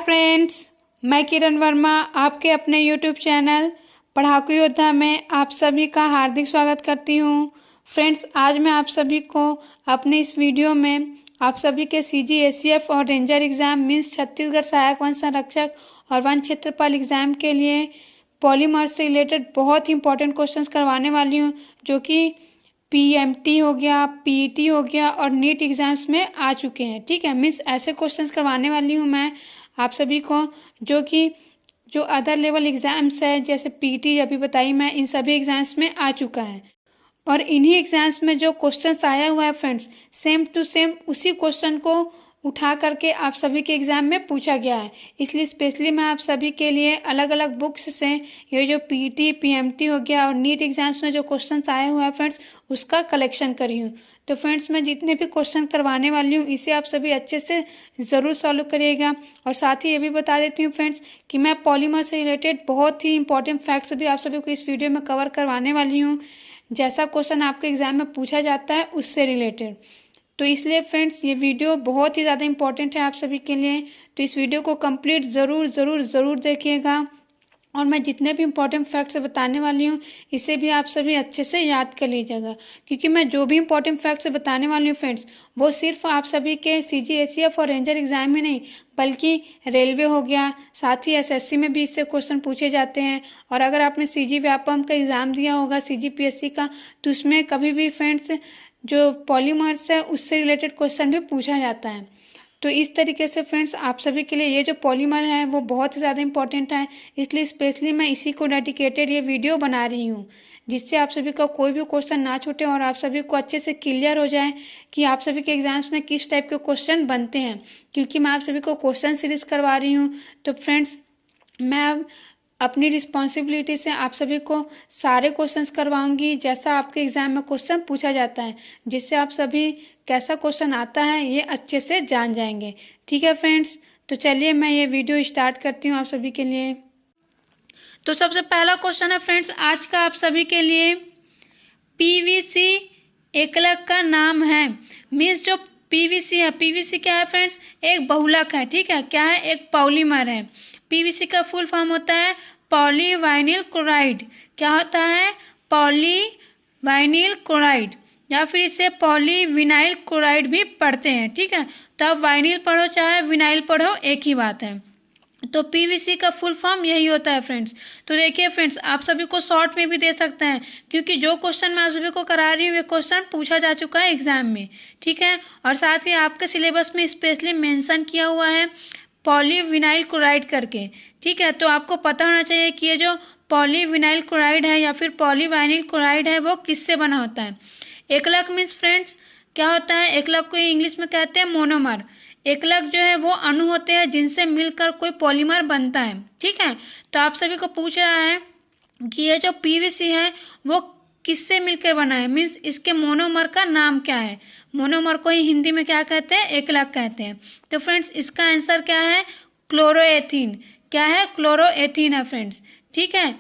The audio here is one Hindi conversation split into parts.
फ्रेंड्स, मैं किरण वर्मा आपके अपने यूट्यूब चैनल पढ़ाकू योद्धा में आप सभी का हार्दिक स्वागत करती हूँ। फ्रेंड्स, आज मैं आप सभी को अपने इस वीडियो में आप सभी के सीजी एसीएफ और रेंजर एग्जाम मीन्स छत्तीसगढ़ सहायक वन संरक्षक और वन क्षेत्रपाल एग्जाम के लिए पॉलीमर से रिलेटेड बहुत ही इंपॉर्टेंट क्वेश्चंस करवाने वाली हूँ, जो कि पीएमटी हो गया, पीईटी हो गया और नीट एग्जाम्स में आ चुके हैं। ठीक है, मीन्स ऐसे क्वेश्चंस करवाने वाली हूँ मैं आप सभी को जो अदर लेवल एग्जाम्स है, जैसे पीईटी अभी बताई मैं, इन सभी एग्जाम्स में आ चुका है। और इन्हीं एग्जाम्स में जो क्वेश्चंस आया हुआ है फ्रेंड्स, सेम टू सेम उसी क्वेश्चन को उठा करके आप सभी के एग्जाम में पूछा गया है। इसलिए स्पेशली मैं आप सभी के लिए अलग अलग बुक्स से ये जो पीईटी, पीएमटी हो गया और नीट एग्जाम्स में जो क्वेश्चंस आए हुए हैं फ्रेंड्स, उसका कलेक्शन करी हूँ। तो फ्रेंड्स, मैं जितने भी क्वेश्चन करवाने वाली हूँ इसे आप सभी अच्छे से ज़रूर सॉल्व करिएगा। और साथ ही ये भी बता देती हूँ फ्रेंड्स कि मैं पॉलीमर से रिलेटेड बहुत ही इंपॉर्टेंट फैक्ट्स भी आप सभी को इस वीडियो में कवर करवाने वाली हूँ, जैसा क्वेश्चन आपके एग्जाम में पूछा जाता है उससे रिलेटेड। तो इसलिए फ्रेंड्स, ये वीडियो बहुत ही ज़्यादा इंपॉर्टेंट है आप सभी के लिए, तो इस वीडियो को कंप्लीट ज़रूर देखिएगा। और मैं जितने भी इंपॉर्टेंट फैक्ट्स बताने वाली हूँ इसे भी आप सभी अच्छे से याद कर लीजिएगा, क्योंकि मैं जो भी इंपॉर्टेंट फैक्ट्स बताने वाली हूँ फ्रेंड्स, वो सिर्फ आप सभी के सीजी एसीएफ और रेंजर एग्जाम में नहीं, बल्कि रेलवे हो गया, साथ ही एसएससी में भी इससे क्वेश्चन पूछे जाते हैं। और अगर आपने सीजी व्यापम का एग्ज़ाम दिया होगा, सीजीपीएससी का, तो उसमें कभी भी फ्रेंड्स जो पॉलीमर्स है उससे रिलेटेड क्वेश्चन भी पूछा जाता है। तो इस तरीके से फ्रेंड्स, आप सभी के लिए ये जो पॉलीमर है वो बहुत ही ज़्यादा इंपॉर्टेंट है, इसलिए स्पेशली मैं इसी को डेडिकेटेड ये वीडियो बना रही हूँ, जिससे आप सभी का कोई भी क्वेश्चन ना छूटे और आप सभी को अच्छे से क्लियर हो जाए कि आप सभी के एग्जाम्स में किस टाइप के क्वेश्चन बनते हैं। क्योंकि मैं आप सभी को क्वेश्चन सीरीज करवा रही हूँ, तो फ्रेंड्स मैं अपनी रिस्पॉन्सिबिलिटी से आप सभी को सारे क्वेश्चंस करवाऊंगी जैसा आपके एग्जाम में क्वेश्चन पूछा जाता है, जिससे आप सभी कैसा क्वेश्चन आता है ये अच्छे से जान जाएंगे। ठीक है फ्रेंड्स, तो चलिए मैं ये वीडियो स्टार्ट करती हूँ आप सभी के लिए। तो सबसे पहला क्वेश्चन है फ्रेंड्स आज का आप सभी के लिए, पीवीसी एकलक का नाम है। मीन्स जो पीवीसी है, पीवीसी क्या है फ्रेंड्स, एक बहुलक है। ठीक है, क्या है, एक पॉलीमर है। पीवीसी का फुल फॉर्म होता है पॉलीवाइनिल क्लोराइड। क्या होता है, पॉलीवाइनिल क्लोराइड, या फिर इसे पॉलीविनाइल क्लोराइड भी पढ़ते हैं। ठीक है, तो आप वाइनिल पढ़ो चाहे विनाइल पढ़ो, एक ही बात है। तो पीवीसी का फुल फॉर्म यही होता है फ्रेंड्स। तो देखिए फ्रेंड्स, आप सभी को शॉर्ट में भी दे सकते हैं, क्योंकि जो क्वेश्चन मैं आप सभी को करा रही हूँ वे क्वेश्चन पूछा जा चुका है एग्जाम में। ठीक है, और साथ ही आपके सिलेबस में स्पेशली मेंशन किया हुआ है पॉलीविनाइल क्लोराइड करके। ठीक है, तो आपको पता होना चाहिए कि ये जो पॉलीविनाइल क्लोराइड है या फिर पॉलीवाइनिल क्लोराइड है वो किससे बना होता है। एकलक मीन्स फ्रेंड्स क्या होता है, एकलक को इंग्लिश में कहते हैं मोनोमर। एकलक जो है वो अणु होते हैं जिनसे मिलकर कोई पॉलीमर बनता है। ठीक है, तो आप सभी को पूछ रहा है कि ये जो पीवीसी है वो किससे मिलकर बना है, मीन्स इसके मोनोमर का नाम क्या है। मोनोमर को ही हिंदी में क्या कहते हैं, एकलक कहते हैं। तो फ्रेंड्स इसका आंसर क्या है, क्लोरोएथीन। क्या है, क्लोरोएथीन है फ्रेंड्स। ठीक है,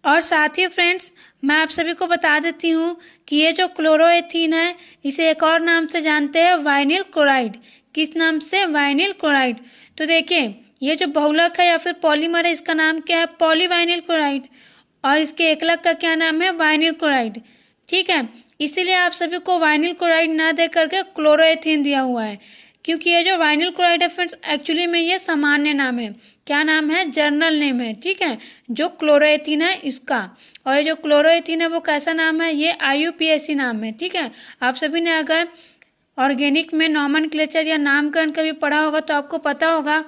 और साथ ही फ्रेंड्स मैं आप सभी को बता देती हूँ कि ये जो क्लोरोएथीन है इसे एक और नाम से जानते हैं, वाइनिल क्लोराइड। किस नाम से, वाइनिल क्लोराइड। तो देखिए ये जो बहुलक है या फिर पॉलीमर है, इसका नाम क्या है, पॉलीवाइनिल क्लोराइड, और इसके एकलक का क्या नाम है, वाइनिल क्लोराइड। ठीक है, इसीलिए आप सभी को वाइनिल क्लोराइड ना दे करके क्लोरोएथीन दिया हुआ है, क्योंकि ये जो वाइनिल क्लोराइड है फ्रेंड्स एक्चुअली में ये सामान्य नाम है। क्या नाम है, जर्नल नेम है। ठीक है, जो क्लोरोएथीन है इसका, और ये जो क्लोरोएथीन है वो कैसा नाम है, ये IUPAC नाम है। ठीक है, आप सभी ने अगर ऑर्गेनिक में नॉमेनक्लेचर या नामकरण कभी पढ़ा होगा तो आपको पता होगा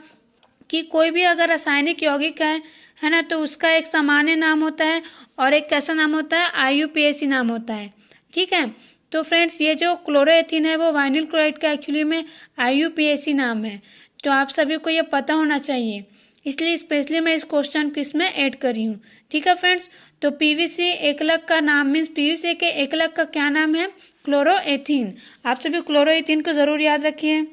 कि कोई भी अगर रासायनिक यौगिक है ना, तो उसका एक सामान्य नाम होता है और एक कैसा नाम होता है, IUPAC नाम होता है। ठीक है, तो फ्रेंड्स ये जो क्लोरोएथीन है वो वाइनिल क्लोराइड का एक्चुअली में IUPAC नाम है। तो आप सभी को ये पता होना चाहिए, इसलिए स्पेशली मैं इस क्वेश्चन को इसमें ऐड करी हूँ। ठीक है फ्रेंड्स, तो पीवीसी एकलक का नाम मीन्स पीवीसी के एकलक का क्या नाम है, क्लोरोएथीन। आप सभी क्लोरोएथीन को जरूर याद रखिए।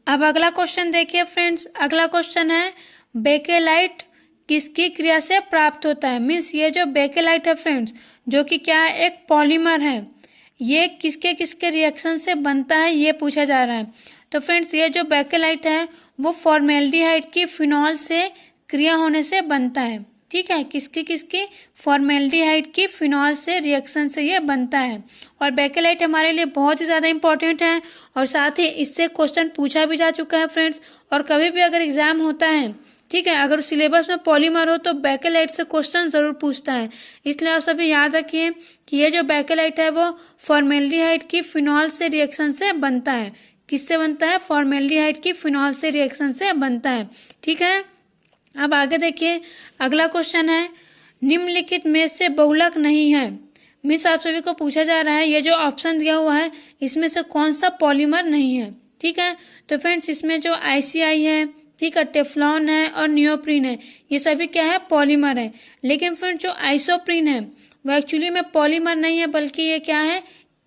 अब अगला क्वेश्चन देखिए फ्रेंड्स, अगला क्वेश्चन है बेकेलाइट किसकी क्रिया से प्राप्त होता है। मीन्स ये जो बेकेलाइट है फ्रेंड्स, जो कि क्या है, एक पॉलीमर है, ये किसके किसके रिएक्शन से बनता है ये पूछा जा रहा है। तो फ्रेंड्स ये जो बेकेलाइट है वो फॉर्मेल्डिहाइड की फिनॉल से क्रिया होने से बनता है। ठीक है, किसकी फॉर्मेल्डिहाइड की फिनॉल से रिएक्शन से ये बनता है। और बेकेलाइट हमारे लिए बहुत ही ज़्यादा इंपॉर्टेंट है और साथ ही इससे क्वेश्चन पूछा भी जा चुका है फ्रेंड्स। और कभी भी अगर एग्जाम होता है, ठीक है, अगर सिलेबस में पॉलीमर हो तो बेकेलाइट से क्वेश्चन जरूर पूछता है। इसलिए आप सभी याद रखिए कि ये जो बेकेलाइट है वो फॉर्मेल्डिहाइड की फिनॉल से रिएक्शन से बनता है। किससे बनता है? फॉर्मेल्डिहाइड की फिनॉल से रिएक्शन से बनता है। ठीक है, अब आगे देखिए, अगला क्वेश्चन है निम्नलिखित में से बहुलक नहीं है। मीन्स आप सभी को पूछा जा रहा है ये जो ऑप्शन दिया हुआ है इसमें से कौन सा पॉलीमर नहीं है। ठीक है, तो फ्रेंड्स इसमें जो ICI है, ठीक है, टेफ्लॉन है और नियोप्रीन है, ये सभी क्या है? पॉलीमर है। लेकिन फ्रेंड्स जो आइसोप्रीन है वो एक्चुअली में पॉलीमर नहीं है, बल्कि ये क्या है?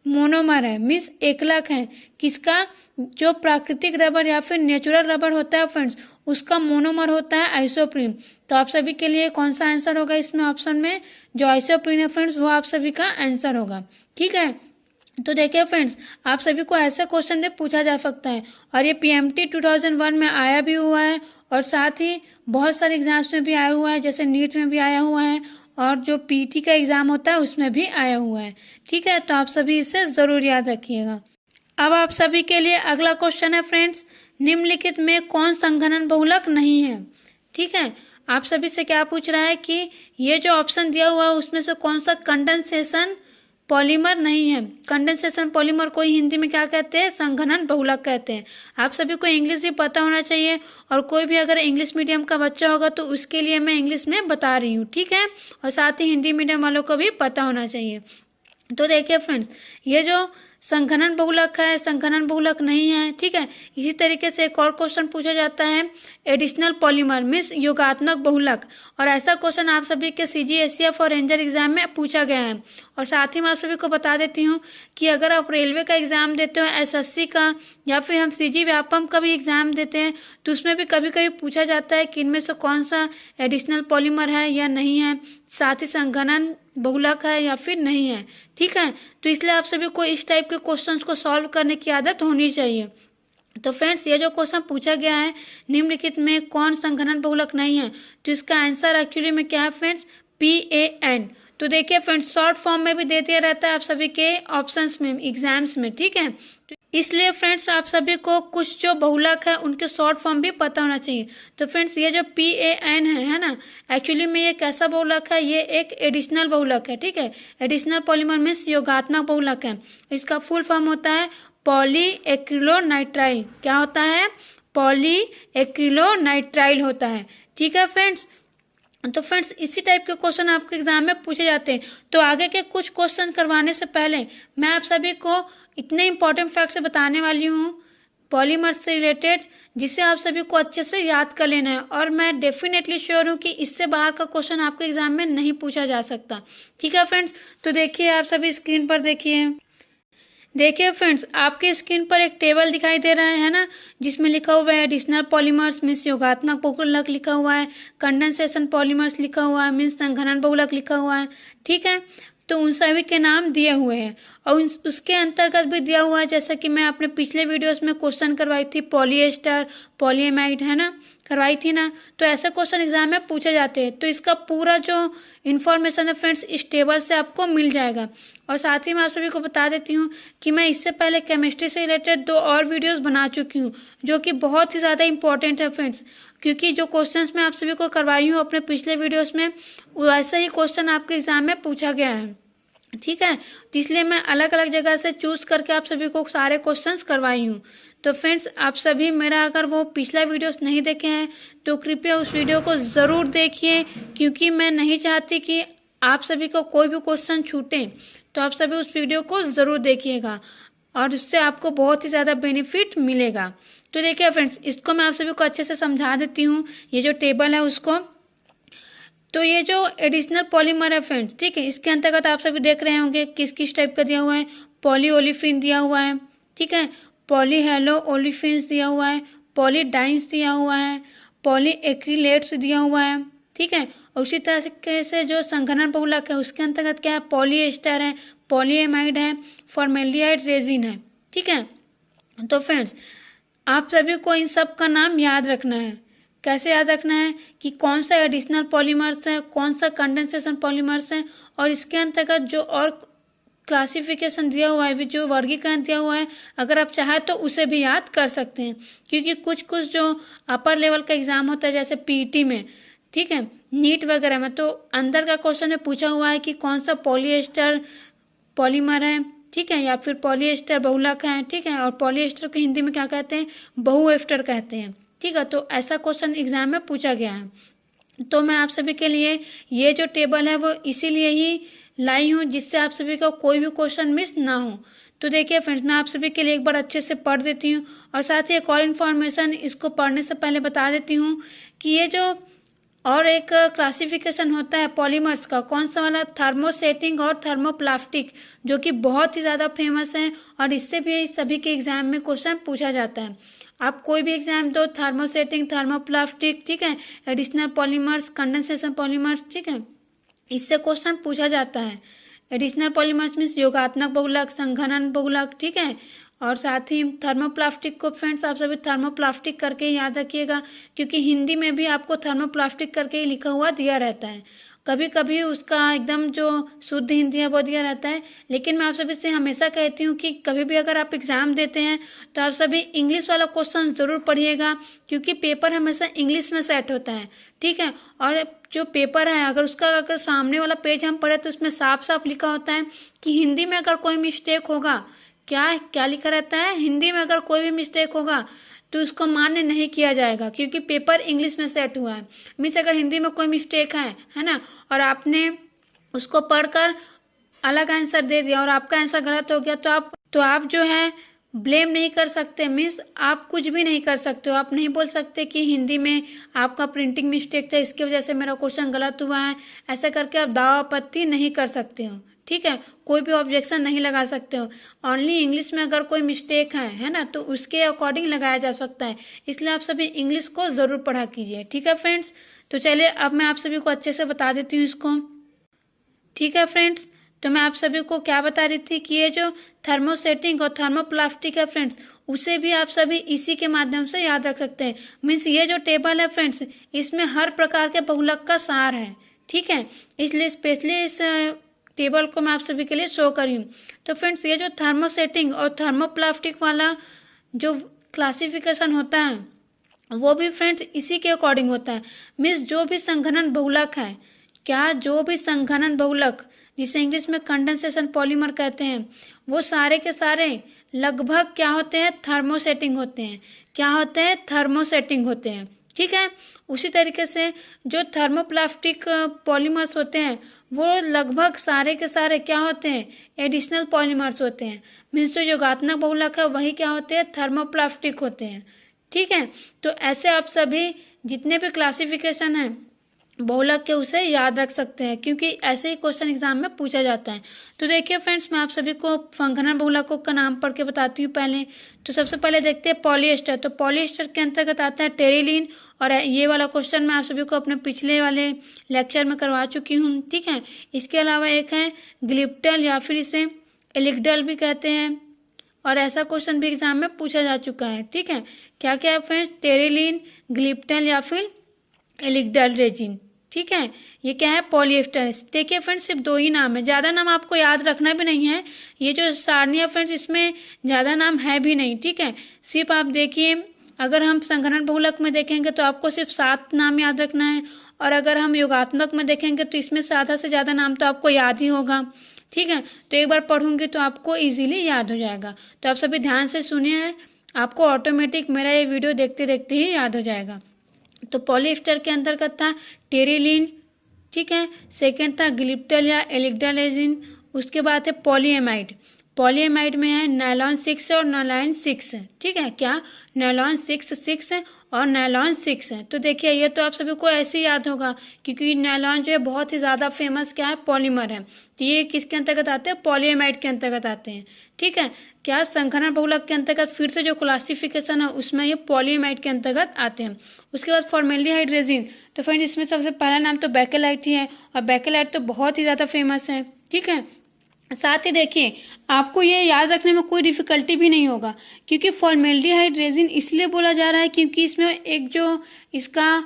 मोनोमर है, मीन्स एकलक है। किसका? जो प्राकृतिक रबर या फिर नेचुरल रबर होता है फ्रेंड्स, उसका मोनोमर होता है आइसोप्रीन। तो आप सभी के लिए कौन सा आंसर होगा इसमें? ऑप्शन में जो आइसोप्रीन है फ्रेंड्स वो आप सभी का आंसर होगा। ठीक है, तो देखिए फ्रेंड्स, आप सभी को ऐसा क्वेश्चन भी पूछा जा सकता है और ये PMT 2001 में आया भी हुआ है और साथ ही बहुत सारे एग्जाम्स में भी आया हुआ है, जैसे नीट में भी आया हुआ है और जो PT का एग्जाम होता है उसमें भी आया हुआ है। ठीक है, तो आप सभी इसे जरूर याद रखिएगा। अब आप सभी के लिए अगला क्वेश्चन है फ्रेंड्स, निम्नलिखित में कौन संघनन बहुलक नहीं है। ठीक है, आप सभी से क्या पूछ रहा है कि ये जो ऑप्शन दिया हुआ है उसमें से कौन सा कंडेंसेशन पॉलीमर नहीं है। कंडेंसेशन पॉलीमर को हिंदी में क्या कहते हैं? संघनन बहुलक कहते हैं। आप सभी को इंग्लिश भी पता होना चाहिए और कोई भी अगर इंग्लिश मीडियम का बच्चा होगा तो उसके लिए मैं इंग्लिश में बता रही हूँ। ठीक है, और साथ ही हिंदी मीडियम वालों को भी पता होना चाहिए। तो देखिए फ्रेंड्स, ये जो संघनन बहुलक है, संघनन बहुलक नहीं है। ठीक है, इसी तरीके से एक और क्वेश्चन पूछा जाता है एडिशनल पॉलीमर मीन्स योगात्मक बहुलक, और ऐसा क्वेश्चन आप सभी के CGSCF और रेंजर एग्जाम में पूछा गया है। और साथ ही मैं आप सभी को बता देती हूँ कि अगर आप रेलवे का एग्जाम देते हो, SSC का, या फिर हम CG व्यापम का भी एग्जाम देते हैं, तो उसमें भी कभी कभी पूछा जाता है कि इनमें से कौन सा एडिशनल पॉलीमर है या नहीं है, साथ ही संघनन बहुलक है या फिर नहीं है। ठीक है, तो इसलिए आप सभी को इस टाइप के क्वेश्चंस को सॉल्व करने की आदत होनी चाहिए। तो फ्रेंड्स, ये जो क्वेश्चन पूछा गया है निम्नलिखित में कौन संघनन बहुलक नहीं है, तो इसका आंसर एक्चुअली में क्या है फ्रेंड्स? PAN। तो देखिए फ्रेंड्स, शॉर्ट फॉर्म में भी दे दिया रहता है आप सभी के ऑप्शंस में, एग्जाम्स में। ठीक है, तो इसलिए फ्रेंड्स आप सभी को कुछ जो बहुलक है उनके शॉर्ट फॉर्म भी पता होना चाहिए। तो फ्रेंड्स, ये जो PAN है ना, एक्चुअली में ये कैसा बहुलक है? ये एक एडिशनल बहुलक है। ठीक है, एडिशनल पॉलीमर मीन्स योगात्मक बहुलक है। इसका फुल फॉर्म होता है पॉलीएक्रिलोनाइट्राइल। क्या होता है? पॉलीएक्रिलोनाइट्राइल होता है। ठीक है फ्रेंड्स, तो फ्रेंड्स इसी टाइप के क्वेश्चन आपके एग्जाम में पूछे जाते हैं। तो आगे के कुछ क्वेश्चन करवाने से पहले मैं आप सभी को इतने इंपॉर्टेंट फैक्ट्स बताने वाली हूँ पॉलीमर से रिलेटेड, जिसे आप सभी को अच्छे से याद कर लेना है। और मैं डेफिनेटली श्योर हूँ कि इससे बाहर का क्वेश्चन आपके एग्जाम में नहीं पूछा जा सकता। ठीक है फ्रेंड्स, तो देखिए आप सभी स्क्रीन पर देखिए फ्रेंड्स, आपके स्क्रीन पर एक टेबल दिखाई दे रहा है ना, जिसमें लिखा हुआ है एडिशनल पॉलीमर्स मीन्स योगात्मक बहुलक लिखा हुआ है, कंडेंसेशन पॉलीमर्स लिखा हुआ है मीन्स संघनन बहुलक लिखा हुआ है। ठीक है, तो उन सभी के नाम दिए हुए हैं और उसके अंतर्गत भी दिया हुआ है, जैसा कि मैं अपने पिछले वीडियोस में क्वेश्चन करवाई थी, पॉलीएस्टर, पॉलीएमाइड है ना, करवाई थी ना। तो ऐसे क्वेश्चन एग्जाम में पूछे जाते हैं। तो इसका पूरा जो इन्फॉर्मेशन है फ्रेंड्स इस टेबल से आपको मिल जाएगा। और साथ ही मैं आप सभी को बता देती हूँ कि मैं इससे पहले केमिस्ट्री से रिलेटेड 2 और वीडियोस बना चुकी हूँ, जो कि बहुत ही ज़्यादा इंपॉर्टेंट है फ्रेंड्स, क्योंकि जो क्वेश्चंस मैं आप सभी को करवाई हूँ अपने पिछले वीडियोस में, वैसा ही क्वेश्चन आपके एग्जाम में पूछा गया है। ठीक है, तो इसलिए मैं अलग अलग जगह से चूज करके आप सभी को सारे क्वेश्चंस करवाई हूँ। तो फ्रेंड्स, आप सभी मेरा अगर वो पिछला वीडियोस नहीं देखे हैं तो कृपया उस वीडियो को ज़रूर देखिए, क्योंकि मैं नहीं चाहती कि आप सभी को कोई भी क्वेश्चन छूटे। तो आप सभी उस वीडियो को ज़रूर देखिएगा और इससे आपको बहुत ही ज़्यादा बेनिफिट मिलेगा। तो देखिए फ्रेंड्स, इसको मैं आप सभी को अच्छे से समझा देती हूँ, ये जो टेबल है उसको। तो ये जो एडिशनल पॉलीमर है फ्रेंड्स, ठीक है, इसके अंतर्गत आप सभी देख रहे होंगे किस किस टाइप का दिया हुआ है। पॉलीओलिफिन दिया हुआ है, ठीक है, पॉलीहेलो ओलिफिन्स दिया हुआ है, पॉलीडाइंस दिया हुआ है, पॉलीएक्रिलेट्स दिया हुआ है। ठीक है, और उसी तरह से जो संघनन बहुलक है उसके अंतर्गत क्या है? पॉलीएस्टर है, पॉलीएमाइड है, फॉर्मेल्डिहाइड रेजिन है। ठीक है, तो फ्रेंड्स आप सभी को इन सब का नाम याद रखना है। कैसे याद रखना है कि कौन सा एडिशनल पॉलीमर्स है, कौन सा कंडेंसेशन पॉलीमर्स है, और इसके अंतर्गत जो और क्लासिफिकेशन दिया हुआ है, जो वर्गीकरण दिया हुआ है, अगर आप चाहें तो उसे भी याद कर सकते हैं। क्योंकि कुछ कुछ जो अपर लेवल का एग्जाम होता है जैसे पीईटी में, ठीक है, नीट वगैरह में, तो अंदर का क्वेश्चन में पूछा हुआ है कि कौन सा पॉलीएस्टर पॉलीमर है, ठीक है, या फिर पॉलीएस्टर बहुलक है, ठीक है, और पॉलीएस्टर को हिंदी में क्या कहते हैं, बहुएस्टर कहते हैं, ठीक है। तो ऐसा क्वेश्चन एग्जाम में पूछा गया है। तो मैं आप सभी के लिए ये जो टेबल है वो इसीलिए ही लाई हूँ जिससे आप सभी का कोई भी क्वेश्चन मिस ना हो। तो देखिए फ्रेंड्स, मैं आप सभी के लिए एक बार अच्छे से पढ़ देती हूँ, और साथ ही एक और इन्फॉर्मेशन इसको पढ़ने से पहले बता देती हूँ कि ये जो और एक क्लासिफिकेशन होता है पॉलीमर्स का, कौन सा वाला, थर्मोसेटिंग और थर्मोप्लास्टिक, जो कि बहुत ही ज़्यादा फेमस है, और इससे भी सभी के एग्जाम में क्वेश्चन पूछा जाता है। आप कोई भी एग्जाम दो, थर्मोसेटिंग, थर्मोप्लास्टिक, ठीक है, एडिशनल पॉलीमर्स, कंडेंसेशन पॉलीमर्स, ठीक है, इससे क्वेश्चन पूछा जाता है। एडिशनल पॉलीमर्स मीन्स योगात्मक बहुलक, संघनन बहुलक, ठीक है, और साथ ही थर्मोप्लास्टिक को फ्रेंड्स आप सभी थर्मोप्लास्टिक करके ही याद रखिएगा, क्योंकि हिंदी में भी आपको थर्मोप्लास्टिक करके ही लिखा हुआ दिया रहता है। कभी कभी उसका एकदम जो शुद्ध हिंदी है वो दिया रहता है, लेकिन मैं आप सभी से हमेशा कहती हूँ कि कभी भी अगर आप एग्ज़ाम देते हैं तो आप सभी इंग्लिश वाला क्वेश्चन ज़रूर पढ़िएगा, क्योंकि पेपर हमेशा इंग्लिश में सेट होता है, ठीक है। और जो पेपर है अगर सामने वाला पेज हम पढ़े तो उसमें साफ साफ लिखा होता है कि हिंदी में अगर कोई मिस्टेक होगा, क्या लिखा रहता है, हिंदी में अगर कोई भी मिस्टेक होगा तो उसको मान्य नहीं किया जाएगा, क्योंकि पेपर इंग्लिश में सेट हुआ है। मीन्स अगर हिंदी में कोई मिस्टेक है ना, और आपने उसको पढ़कर अलग आंसर दे दिया और आपका आंसर गलत हो गया, तो आप जो है ब्लेम नहीं कर सकते, मीन्स आप कुछ भी नहीं कर सकते हो। आप नहीं बोल सकते कि हिंदी में आपका प्रिंटिंग मिस्टेक था, इसकी वजह से मेरा क्वेश्चन गलत हुआ है, ऐसा करके आप दावा आपत्ति नहीं कर सकते हो, ठीक है, कोई भी ऑब्जेक्शन नहीं लगा सकते हो। ओनली इंग्लिश में अगर कोई मिस्टेक है ना, तो उसके अकॉर्डिंग लगाया जा सकता है। इसलिए आप सभी इंग्लिश को ज़रूर पढ़ा कीजिए, ठीक है फ्रेंड्स। तो चलिए अब मैं आप सभी को अच्छे से बता देती हूँ इसको, ठीक है फ्रेंड्स। तो मैं आप सभी को क्या बता रही थी कि ये जो थर्मोसेटिंग और थर्मोप्लास्टिक है फ्रेंड्स, उसे भी आप सभी इसी के माध्यम से याद रख सकते हैं। मीन्स ये जो टेबल है फ्रेंड्स, इसमें हर प्रकार के बहुलक का सार है, ठीक है, इसलिए स्पेशली इस टेबल को मैं आप सभी के लिए शो करी हूँ। तो फ्रेंड्स, ये जो थर्मोसेटिंग और थर्मोप्लास्टिक वाला जो क्लासिफिकेशन होता है वो भी फ्रेंड्स इसी के अकॉर्डिंग होता है। मीन्स जो भी संघनन बहुलक है, जो भी संघनन बहुलक जिसे इंग्लिश में कंडेंसेशन पॉलीमर कहते हैं, वो सारे के सारे लगभग क्या होते हैं, थर्मोसेटिंग होते हैं। क्या होते हैं, थर्मोसेटिंग होते हैं, ठीक है। उसी तरीके से जो थर्मोप्लास्टिक पॉलीमर्स होते हैं वो लगभग सारे के सारे क्या होते हैं, एडिशनल पॉलीमर्स होते हैं। मीन्स जो योगात्मक बहुलक है वही क्या होते हैं, थर्मोप्लास्टिक होते हैं, ठीक है। तो ऐसे आप सभी जितने भी क्लासिफिकेशन है बहुलक के उसे याद रख सकते हैं, क्योंकि ऐसे ही क्वेश्चन एग्जाम में पूछा जाता है। तो देखिए फ्रेंड्स, मैं आप सभी को संघनन बहुलकों का नाम पढ़ के बताती हूँ पहले। तो सबसे पहले देखते हैं पॉलीएस्टर। तो पॉलीएस्टर के अंतर्गत आता है टेरिलीन, और ये वाला क्वेश्चन मैं आप सभी को अपने पिछले वाले लेक्चर में करवा चुकी हूँ, ठीक है। इसके अलावा एक है ग्लिप्टल या फिर इसे एलिग्डल भी कहते हैं, और ऐसा क्वेश्चन भी एग्जाम में पूछा जा चुका है, ठीक है। क्या क्या है फ्रेंड्स, टेरिलीन, ग्लिप्टल या फिर एलिग्डल रेजिन, ठीक है। ये क्या है, पॉलीएस्टर। देखिए फ्रेंड्स, सिर्फ 2 ही नाम है, ज़्यादा नाम आपको याद रखना भी नहीं है। ये जो सारणी है फ्रेंड्स, इसमें ज़्यादा नाम है भी नहीं, ठीक है। सिर्फ आप देखिए, अगर हम संघनन बहुलक में देखेंगे तो आपको सिर्फ 7 नाम याद रखना है, और अगर हम योगात्मक में देखेंगे तो इसमें से आधा से ज़्यादा नाम तो आपको याद ही होगा, ठीक है। तो एक बार पढ़ूंगी तो आपको इजीली याद हो जाएगा। तो आप सभी ध्यान से सुनिए, आपको ऑटोमेटिक मेरा ये वीडियो देखते देखते ही याद हो जाएगा। तो पॉलीएस्टर के अंतर्गत था टेरिलीन, ठीक है। सेकेंड था ग्लिप्टल या एलिग्डल रेजिन। उसके बाद है पॉलीएमाइड। पॉलीएमाइड में है नायलॉन 6 और नायलॉन 6, ठीक है। क्या, नायलॉन 6 और नायलॉन 6 है। तो देखिए ये तो आप सभी को ऐसे ही याद होगा, क्योंकि नायलॉन जो है बहुत ही ज़्यादा फेमस क्या है, पॉलीमर है। तो ये किसके अंतर्गत आते हैं, पॉलीएमाइड के अंतर्गत आते हैं, ठीक है। क्या, संघनन बहुलक के अंतर्गत फिर से जो क्लासिफिकेशन है उसमें ये पॉलीएमाइड के अंतर्गत आते हैं। उसके बाद फॉर्मेल्डिहाइड रेजिन। तो फ्रेंड्स, इसमें सबसे पहला नाम तो बेकेलाइट ही है, और बेकेलाइट तो बहुत ही ज़्यादा फेमस है, ठीक है। साथ ही देखिए, आपको ये याद रखने में कोई डिफिकल्टी भी नहीं होगा, क्योंकि फॉर्मेल्डिहाइड रेजिन इसलिए बोला जा रहा है क्योंकि इसमें एक जो इसका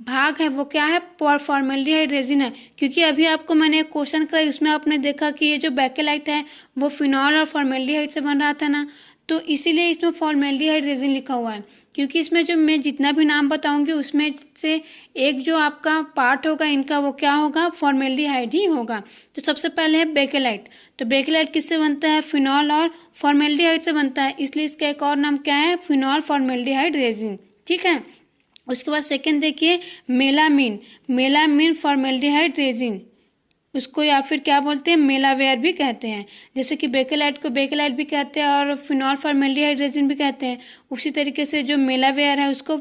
भाग है वो क्या है, फॉर्मेल्डिहाइड रेजिन है। क्योंकि अभी आपको मैंने एक क्वेश्चन कराई, उसमें आपने देखा कि ये जो बेकेलाइट है वो फिनॉल और फॉर्मेल्डिहाइड से बन रहा था ना, तो इसीलिए इसमें फॉर्मेल्डिहाइड रेजिन लिखा हुआ है। क्योंकि इसमें जो मैं जितना भी नाम बताऊंगी उसमें से एक जो आपका पार्ट होगा इनका वो क्या होगा, फॉर्मेल्डिहाइड ही होगा। तो सबसे पहले है बेकेलाइट। तो बेकेलाइट किससे बनता है, फिनॉल और फॉर्मेल्डिहाइड से बनता है, इसलिए इसका एक और नाम क्या है, फिनॉल फॉर्मेल्डिहाइड रेजिन। ठीक है। उसके बाद सेकेंड देखिए, मेलामीन। मेलामीन फॉर्मेल्डिहाइड रेजिन, उसको या फिर क्या बोलते हैं, मेलावेयर भी कहते हैं। जैसे कि बेकेलाइट को बेकेलाइट भी कहते हैं और फिनॉल फॉर्मेल्डिहाइड रेजिन भी कहते हैं, उसी तरीके से जो मेलावेयर है उसको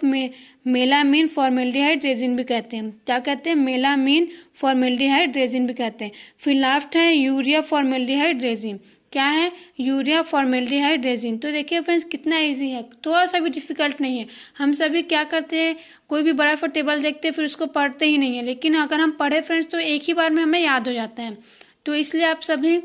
मेलामीन फॉर्मेल्डिहाइड रेजिन भी कहते हैं। क्या कहते हैं, मेलामीन फॉर्मेल्डिहाइड रेजिन भी कहते हैं। फिर लास्ट है यूरिया फॉर्मेल्डिहाइड रेजिन। क्या है, यूरिया फॉर्मेल्डिहाइड रेजिन। तो देखिए फ्रेंड्स कितना इजी है, थोड़ा सा भी डिफिकल्ट नहीं है। हम सभी क्या करते हैं, कोई भी बड़ा सा टेबल देखते हैं फिर उसको पढ़ते ही नहीं है, लेकिन अगर हम पढ़े फ्रेंड्स तो एक ही बार में हमें याद हो जाता है। तो इसलिए आप सभी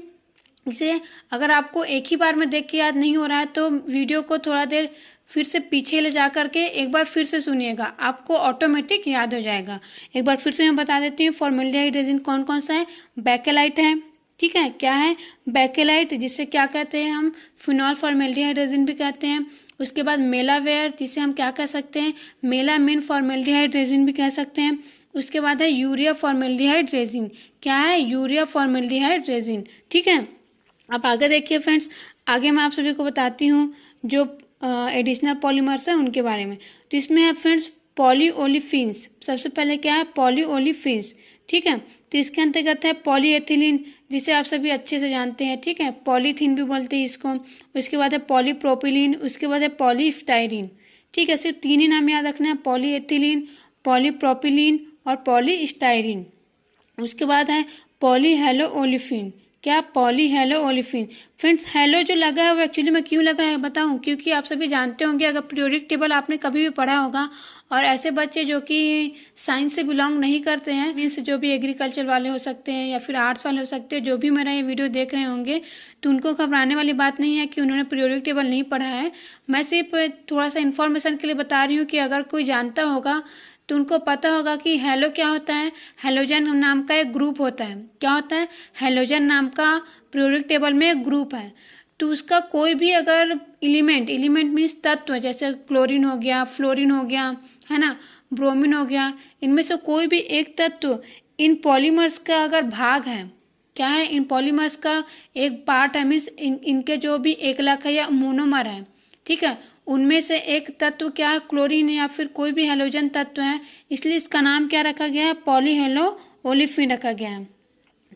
इसे, अगर आपको एक ही बार में देख के याद नहीं हो रहा है तो वीडियो को थोड़ा देर फिर से पीछे ले जा करके एक बार फिर से सुनिएगा, आपको ऑटोमेटिक याद हो जाएगा। एक बार फिर से मैं बता देती हूँ, फॉर्मेल्डिहाइड रेजिन कौन कौन सा है, बेकेलाइट है, ठीक है, क्या है, बेकेलाइट, जिसे क्या कहते हैं हम, फिनॉल फॉर्मेल्डिहाइड रेजिन भी कहते हैं। उसके बाद मेलावेयर, जिसे हम क्या कह सकते हैं, मेलामीन फॉर्मेल्डिहाइड रेजिन भी कह सकते हैं। उसके बाद है यूरिया फॉर्मेल्डिहाइड रेजिन। क्या है, यूरिया फॉर्मेल्डिहाइड रेजिन। ठीक है। अब आगे देखिए फ्रेंड्स, आगे मैं आप सभी को बताती हूँ जो एडिशनल पॉलीमर्स हैं उनके बारे में। तो इसमें है फ्रेंड्स पॉलीओलिफिन्स। सबसे पहले क्या है, पॉलीओलिफिन्स। ठीक है। तो इसके अंतर्गत है पॉलीएथिलीन, जिसे आप सभी अच्छे से जानते हैं। ठीक है, पॉलीथीन भी बोलते हैं इसको। उसके बाद है पॉलीप्रोपिलीन, उसके बाद है पॉलीस्टाइरीन। ठीक है, सिर्फ तीन ही नाम याद रखना है, पॉलीएथिलीन, पॉलीप्रोपिलीन और पॉलीस्टाइरीन। उसके बाद है पॉलीहेलो ओलिफिन। क्या, पॉलीहेलो ओलिफिन। फ्रेंड्स हेलो जो लगा है वो एक्चुअली में क्यों लगा है बताऊं, क्योंकि आप सभी जानते होंगे, अगर पीरियोडिक टेबल आपने कभी भी पढ़ा होगा, और ऐसे बच्चे जो कि साइंस से बिलोंग नहीं करते हैं, मीन्स जो भी एग्रीकल्चर वाले हो सकते हैं या फिर आर्ट्स वाले हो सकते हैं, जो भी मेरा ये वीडियो देख रहे होंगे, तो उनको घबराने वाली बात नहीं है कि उन्होंने पीरियोडिक टेबल नहीं पढ़ा है। मैं सिर्फ थोड़ा सा इन्फॉर्मेशन के लिए बता रही हूँ कि अगर कोई जानता होगा तो उनको पता होगा कि हेलो क्या होता है, हेलोजन नाम का एक ग्रुप होता है। क्या होता है, हेलोजन नाम का पीरियोडिक टेबल में एक ग्रुप है। तो उसका कोई भी अगर एलिमेंट, एलिमेंट मीन्स तत्व, जैसे क्लोरीन हो गया, फ्लोरीन हो गया, है ना, ब्रोमीन हो गया, इनमें से कोई भी एक तत्व इन पॉलीमर्स का अगर भाग है, क्या है, इन पॉलीमर्स का एक पार्ट है, मीन्स इनके जो भी एकलक है या मोनोमर है, ठीक है, उनमें से एक तत्व क्या है, क्लोरीन या फिर कोई भी हेलोजन तत्व है, इसलिए इसका नाम क्या रखा गया है, पॉलीहेलो ओलिफिन रखा गया है।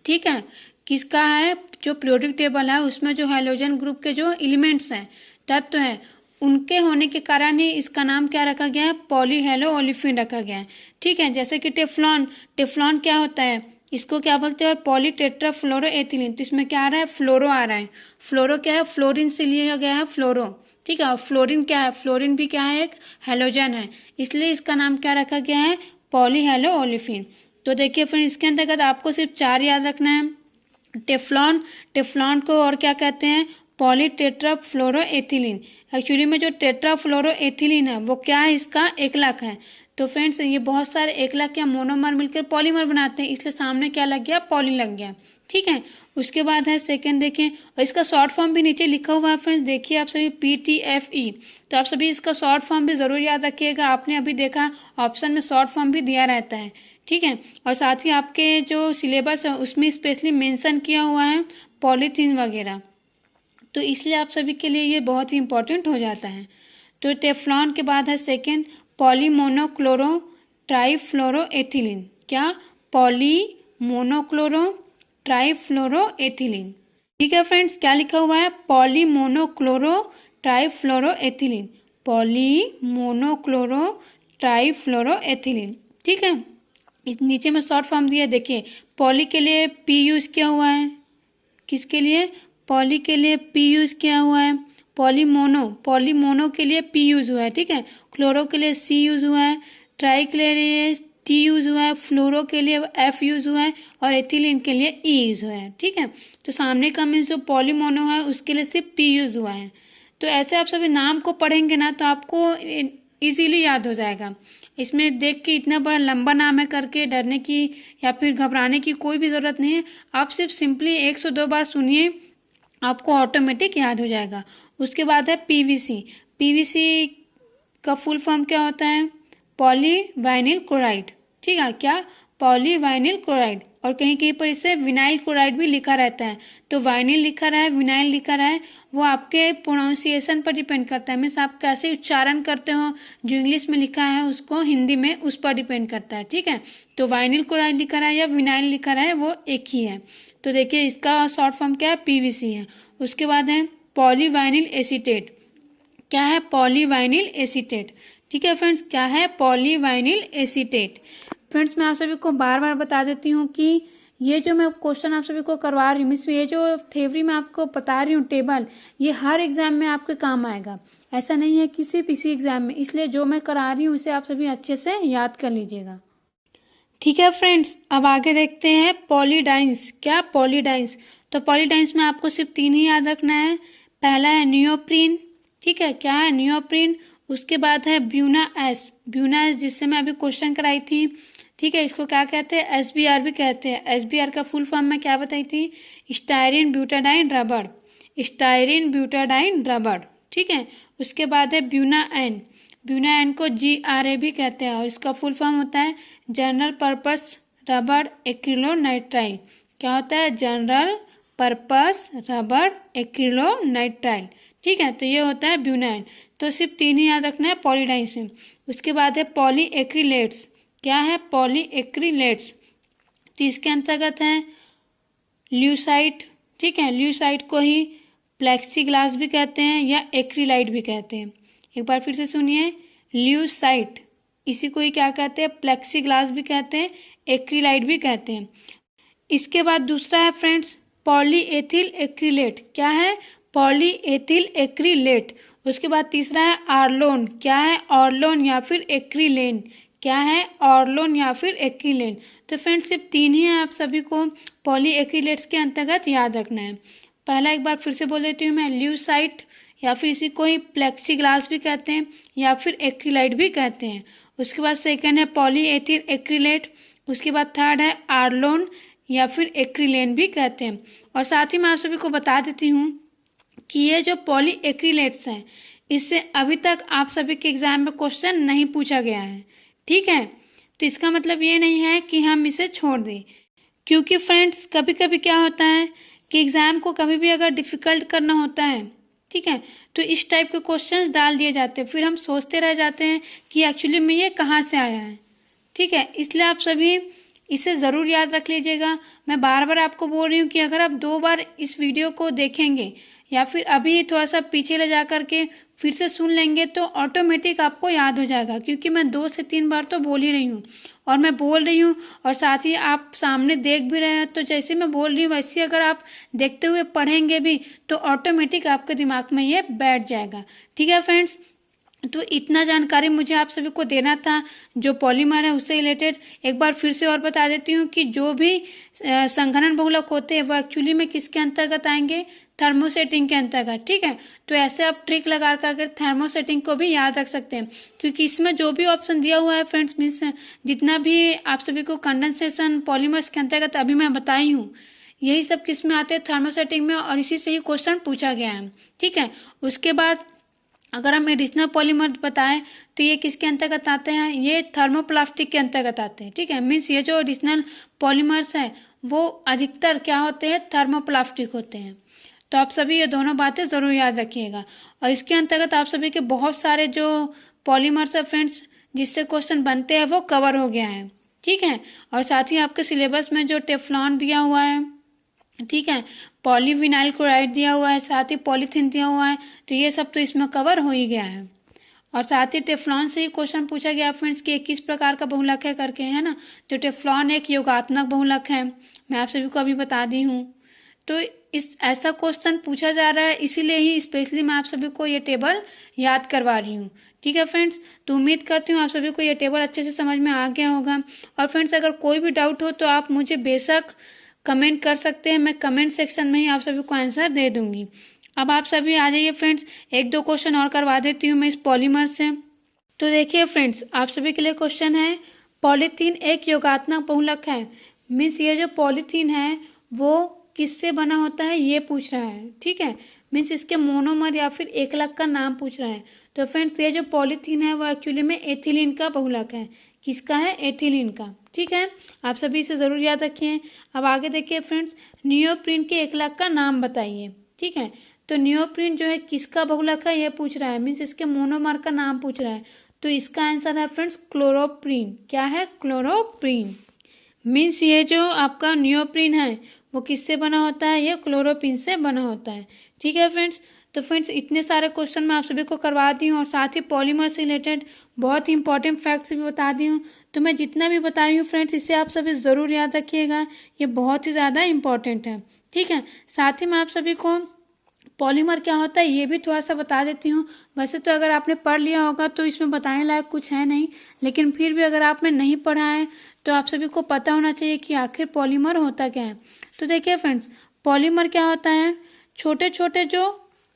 ठीक है, किसका है, जो पीरियोडिक टेबल है उसमें जो हेलोजन ग्रुप के जो एलिमेंट्स हैं, तत्व हैं, उनके होने के कारण ही इसका नाम क्या रखा गया है, पॉलीहेलो ओलिफिन रखा गया है। ठीक है, जैसे कि टेफ्लॉन, टेफ्लॉन क्या होता है, इसको क्या बोलते हैं, पॉलीटेट्राफ्लोरोएथिलीन। तो इसमें क्या आ रहा है, फ्लोरो आ रहा है। फ्लोरो क्या है, फ्लोरीन से लिया गया है फ्लोरो। ठीक है, और फ्लोरीन क्या है, फ्लोरीन भी क्या है, एक हेलोजन है, इसलिए इसका नाम क्या रखा गया है, पॉलीहेलो ओलिफिन। तो देखिए फिर इसके अंतर्गत आपको सिर्फ चार याद रखना है। टेफ्लॉन, टेफ्लॉन को और क्या कहते हैं, पॉलीटेट्राफ्लोरोएथिलीन। एक्चुअली में जो टेट्राफ्लोरोएथिलीन है वो क्या है, इसका एकलक है। तो फ्रेंड्स ये बहुत सारे एकलक या मोनोमर मिलकर पॉलीमर बनाते हैं, इसलिए सामने क्या लग गया, पॉली लग गया। ठीक है, उसके बाद है सेकंड देखें, और इसका शॉर्ट फॉर्म भी नीचे लिखा हुआ है फ्रेंड्स, देखिए आप सभी PTFE। तो आप सभी इसका शॉर्ट फॉर्म भी ज़रूर याद रखिएगा, आपने अभी देखा ऑप्शन में शॉर्ट फॉर्म भी दिया रहता है। ठीक है, और साथ ही आपके जो सिलेबस है उसमें स्पेशली मेंशन किया हुआ है पॉलीथीन वगैरह, तो इसलिए आप सभी के लिए ये बहुत ही इंपॉर्टेंट हो जाता है। तो टेफ्लॉन के बाद है सेकेंड, पॉलीमोनोक्लोरो ट्राइफ्लोरोएथिलीन। क्या, पॉलीमोनोक्लोरो ट्राइफ्लोरोएथिलीन। ठीक है फ्रेंड्स, क्या लिखा हुआ है, पॉलीमोनोक्लोरो ट्राइफ्लोरोएथिलीन, पॉलीमोनोक्लोरो ट्राइफ्लोरोएथिलीन। ठीक है, इस नीचे में शॉर्ट फॉर्म दिया, देखिए पॉली के लिए P यूज किया हुआ है, किसके लिए, पॉली के लिए P यूज किया हुआ है, पॉलीमोनो, पॉलीमोनो के लिए P यूज हुआ है। ठीक है, क्लोरो के लिए C यूज हुआ है, ट्राई के लिए T यूज़ हुआ है, फ्लोरो के लिए F यूज़ हुआ है और एथिलीन के लिए E यूज़ हुआ है। ठीक है, तो सामने का मीन्स जो पॉलीमोनो है उसके लिए सिर्फ P यूज़ हुआ है। तो ऐसे आप सभी नाम को पढ़ेंगे ना तो आपको इजीली याद हो जाएगा। इसमें देख के इतना बड़ा लंबा नाम है करके डरने की या फिर घबराने की कोई भी ज़रूरत नहीं है। आप सिर्फ सिंपली 102 बार सुनिए, आपको ऑटोमेटिक याद हो जाएगा। उसके बाद है PVC। PVC का फुल फॉर्म क्या होता है? पॉलीवाइनिल क्लोराइड। ठीक है, क्या? पॉलीवाइनिल क्लोराइड। और कहीं कहीं पर इसे विनाइल क्लोराइड भी लिखा रहता है। तो वाइनिल लिखा रहा है, विनाइल लिखा रहा है, वो आपके प्रोनाउंसिएशन पर डिपेंड करता है। मीन्स आप कैसे उच्चारण करते हो, जो इंग्लिश में लिखा है उसको हिंदी में उस पर डिपेंड करता है। ठीक है, तो वाइनिल क्लोराइड लिखा रहा है या विनाइल लिखा रहा है वो एक ही है। तो देखिए इसका शॉर्ट फॉर्म क्या है? PVC है। उसके बाद है पॉलीवाइनिल एसीटेट। क्या है? पॉलीवाइनिल एसीटेट। ठीक है फ्रेंड्स, क्या है? पॉलीवाइनिल एसीटेट। फ्रेंड्स मैं आप सभी को बार बार बता देती हूँ कि ये जो मैं क्वेश्चन आप सभी को करवा रही हूँ, मीन्स ये जो थ्योरी मैं आपको बता रही हूँ टेबल, ये हर एग्जाम में आपके काम आएगा। ऐसा नहीं है कि सिर्फ इसी एग्जाम में, इसलिए जो मैं करा रही हूँ उसे आप सभी अच्छे से याद कर लीजिएगा। ठीक है फ्रेंड्स, अब आगे देखते हैं पॉलीडाइंस। क्या? पॉलीडाइंस। तो पॉलीडाइंस में आपको सिर्फ 3 ही याद रखना है। पहला है नियोप्रीन। ठीक है, क्या है? नियोप्रीन। उसके बाद है ब्यूना एस। ब्यूना एस जिससे मैं अभी क्वेश्चन कराई थी। ठीक है, इसको क्या कहते हैं? SBR भी कहते हैं। SBR का फुल फॉर्म में क्या बताई थी? स्टायरीन ब्यूटाडाइन रबड़। स्टायरीन ब्यूटाडाइन रबड़। ठीक है, उसके बाद है ब्यूना एन। ब्यूना एन को GRA भी कहते हैं और इसका फुल फॉर्म होता है जनरल पर्पस रबड़ एक्रिलोनाइट्राइल। क्या होता है? जनरल पर्पस रबड़ एक्रिलोनाइट्राइल। ठीक है, तो ये होता है ब्यूनाइन। तो सिर्फ 3 ही याद रखना है पॉलीडाइंस में। उसके बाद है पॉली एक्रिलेट्स। क्या है? Poly acrylates. तो इसके अंतर्गत है ल्यूसाइट। ठीक है, ल्यूसाइट को ही प्लेक्सीग्लास भी कहते हैं या एक्रिलाइट भी कहते हैं। एक बार फिर से सुनिए, ल्यूसाइट इसी को ही क्या कहते हैं? प्लेक्सीग्लास भी कहते हैं, एक्रिलाइट भी कहते हैं। इसके बाद दूसरा है फ्रेंड्स पॉलीएथिल एक्रिलेट। क्या है? पॉलीएथिल एक्रिलेट। उसके बाद तीसरा है आर्लोन। क्या है? ऑर्लोन या फिर एक्रिलेन। क्या है? ऑर्लोन या फिर एक्रिलेन। तो फ्रेंड्स सिर्फ 3 ही आप सभी को पॉली एक्रिलेट्स के अंतर्गत याद रखना है। पहला एक बार फिर से बोल देती हूँ मैं, ल्यूसाइट या फिर इसी को ही प्लेक्सीग्लास भी कहते हैं या फिर एक्रिलाइट भी कहते हैं। उसके बाद सेकंड है पॉलीएथिल एक्रिलेट। उसके बाद थर्ड है आर्लोन या फिर एक्रिलेन भी कहते हैं। और साथ ही मैं आप सभी को बता देती हूँ कि ये जो पॉली एक्रिलेट्स हैं इससे अभी तक आप सभी के एग्जाम में क्वेश्चन नहीं पूछा गया है। ठीक है, तो इसका मतलब ये नहीं है कि हम इसे छोड़ दें, क्योंकि फ्रेंड्स कभी कभी क्या होता है कि एग्ज़ाम को कभी भी अगर डिफ़िकल्ट करना होता है, ठीक है, तो इस टाइप के क्वेश्चंस डाल दिए जाते हैं। फिर हम सोचते रह जाते हैं कि एक्चुअली में ये कहाँ से आया है। ठीक है, इसलिए आप सभी इसे ज़रूर याद रख लीजिएगा। मैं बार बार आपको बोल रही हूँ कि अगर आप 2 बार इस वीडियो को देखेंगे या फिर अभी थोड़ा सा पीछे ले जा करके फिर से सुन लेंगे तो ऑटोमेटिक आपको याद हो जाएगा, क्योंकि मैं 2 से 3 बार तो बोल ही रही हूँ और मैं बोल रही हूँ और साथ ही आप सामने देख भी रहे हैं। तो जैसे मैं बोल रही हूँ वैसे अगर आप देखते हुए पढ़ेंगे भी तो ऑटोमेटिक आपके दिमाग में ये बैठ जाएगा। ठीक है फ्रेंड्स, तो इतना जानकारी मुझे आप सभी को देना था जो पॉलीमर है उससे रिलेटेड। एक बार फिर से और बता देती हूँ कि जो भी संघनन बहुलक होते हैं वो एक्चुअली में किसके अंतर्गत आएंगे? थर्मोसेटिंग के अंतर्गत। ठीक है, तो ऐसे आप ट्रिक लगा कर थर्मोसेटिंग को भी याद रख सकते हैं, क्योंकि इसमें जो भी ऑप्शन दिया हुआ है फ्रेंड्स, मीन्स जितना भी आप सभी को कंडेंसेशन पॉलीमर्स के अंतर्गत अभी मैं बताई हूँ, यही सब किस में आते हैं? थर्मोसेटिंग में, और इसी से ही क्वेश्चन पूछा गया है। ठीक है, उसके बाद अगर हम एडिशनल पॉलीमर बताएं तो ये किसके अंतर्गत आते हैं? ये थर्मोप्लास्टिक के अंतर्गत आते हैं। ठीक है, मीन्स ये जो एडिशनल पॉलीमर्स हैं वो अधिकतर क्या होते हैं? थर्मोप्लास्टिक होते हैं। तो आप सभी ये दोनों बातें ज़रूर याद रखिएगा। और इसके अंतर्गत आप सभी के बहुत सारे जो पॉलीमर्स है फ्रेंड्स जिससे क्वेश्चन बनते हैं वो कवर हो गया है। ठीक है, और साथ ही आपके सिलेबस में जो टेफ्लॉन दिया हुआ है, ठीक है, पॉलीविनाइल क्लोराइड दिया हुआ है, साथ ही पॉलीथीन दिया हुआ है, तो ये सब तो इसमें कवर हो ही गया है। और साथ ही टेफ्लॉन से ही क्वेश्चन पूछा गया फ्रेंड्स कि किस प्रकार का बहुलक है करके, है ना। तो टेफ्लॉन एक योगात्मक बहुलक है, मैं आप सभी को अभी बता दी हूँ। तो इस ऐसा क्वेश्चन पूछा जा रहा है, इसीलिए ही स्पेशली मैं आप सभी को ये टेबल याद करवा रही हूँ। ठीक है फ्रेंड्स, तो उम्मीद करती हूँ आप सभी को ये टेबल अच्छे से समझ में आ गया होगा। और फ्रेंड्स, अगर कोई भी डाउट हो तो आप मुझे बेशक कमेंट कर सकते हैं, मैं कमेंट सेक्शन में ही आप सभी को आंसर दे दूंगी। अब आप सभी आ जाइए फ्रेंड्स, एक दो क्वेश्चन और करवा देती हूँ मैं इस पॉलीमर से। तो देखिए फ्रेंड्स, आप सभी के लिए क्वेश्चन है, पॉलीथीन एक योगात्मक बहुलक है। मीन्स ये जो पॉलीथीन है वो किससे बना होता है ये पूछ रहा है। ठीक है, मीन्स इसके मोनोमर या फिर एकलक का नाम पूछ रहा है। तो फ्रेंड्स, ये जो पॉलीथीन है वो एक्चुअली में एथिलीन का बहुलक है। किसका है? एथिलीन का। ठीक है, आप सभी इसे जरूर याद रखिए। अब आगे देखिए फ्रेंड्स, नियोप्रीन के एकलक का नाम बताइए। ठीक है, तो नियोप्रीन जो है किसका बहुलक है ये पूछ रहा है, मीन्स इसके मोनोमर का नाम पूछ रहा है। तो इसका आंसर है फ्रेंड्स क्लोरोप्रीन। क्या है? क्लोरोप्रीन। मीन्स ये जो आपका नियोप्रीन है वो किससे बना होता है? ये क्लोरोप्रीन से बना होता है। ठीक है फ्रेंड्स, तो फ्रेंड्स इतने सारे क्वेश्चन मैं आप सभी को करवा दी हूँ और साथ ही पॉलीमर से रिलेटेड बहुत ही इंपॉर्टेंट फैक्ट्स भी बता दी हूँ। तो मैं जितना भी बताई हूँ फ्रेंड्स, इसे आप सभी ज़रूर याद रखिएगा, ये बहुत ही ज़्यादा इंपॉर्टेंट है। ठीक है, साथ ही मैं आप सभी को पॉलीमर क्या होता है ये भी थोड़ा सा बता देती हूँ। वैसे तो अगर आपने पढ़ लिया होगा तो इसमें बताने लायक कुछ है नहीं, लेकिन फिर भी अगर आपने नहीं पढ़ा है तो आप सभी को पता होना चाहिए कि आखिर पॉलीमर होता क्या है। तो देखिए फ्रेंड्स, पॉलीमर क्या होता है? छोटे छोटे जो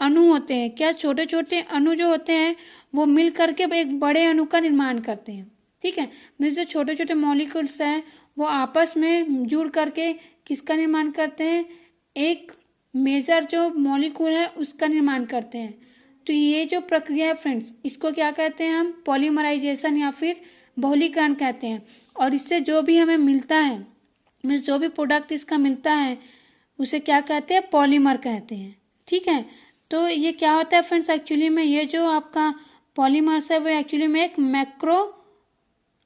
अणु होते हैं, क्या छोटे छोटे अणु जो होते हैं वो मिल करके एक बड़े अणु का निर्माण करते हैं। ठीक है, मीन्स जो छोटे छोटे मॉलिक्यूल्स हैं वो आपस में जुड़ करके किसका निर्माण करते हैं? एक मेजर जो मॉलिक्यूल है उसका निर्माण करते हैं। तो ये जो प्रक्रिया है फ्रेंड्स, इसको क्या कहते हैं हम? पॉलीमराइजेशन या फिर बहुलीकरण कहते हैं। और इससे जो भी हमें मिलता है, मीन्स जो भी प्रोडक्ट इसका मिलता है उसे क्या कहते हैं? पॉलीमर कहते हैं। ठीक है, तो ये क्या होता है फ्रेंड्स, एक्चुअली में ये जो आपका पॉलीमर्स है वो एक्चुअली में एक मैक्रो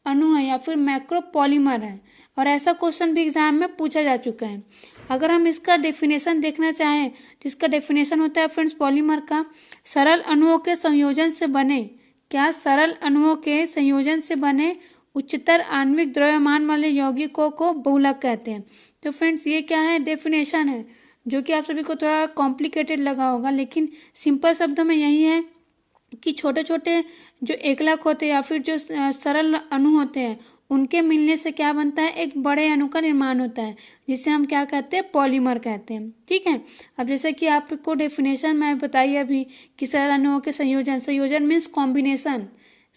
अणु है या फिर मैक्रो पॉलीमर है। और ऐसा क्वेश्चन भी एग्जाम में पूछा जा चुका है। अगर हम इसका डेफिनेशन देखना चाहें तो इसका डेफिनेशन होता है फ्रेंड्स पॉलीमर का, सरल अणुओं के संयोजन से बने, क्या? सरल अणुओं के संयोजन से बने उच्चतर आणविक द्रव्यमान वाले यौगिकों को बहुलक कहते हैं। तो फ्रेंड्स ये क्या है? डेफिनेशन है, जो कि आप सभी को थोड़ा कॉम्प्लिकेटेड लगा होगा, लेकिन सिंपल शब्दों में यही है कि छोटे छोटे जो एकलक होते हैं या फिर जो सरल अणु होते हैं उनके मिलने से क्या बनता है? एक बड़े अणु का निर्माण होता है, जिसे हम क्या कहते हैं? पॉलीमर कहते हैं। ठीक है, अब जैसे कि आपको डेफिनेशन मैं बताइए अभी कि सरल अणुओं के संयोजन, संयोजन मीन्स कॉम्बिनेशन,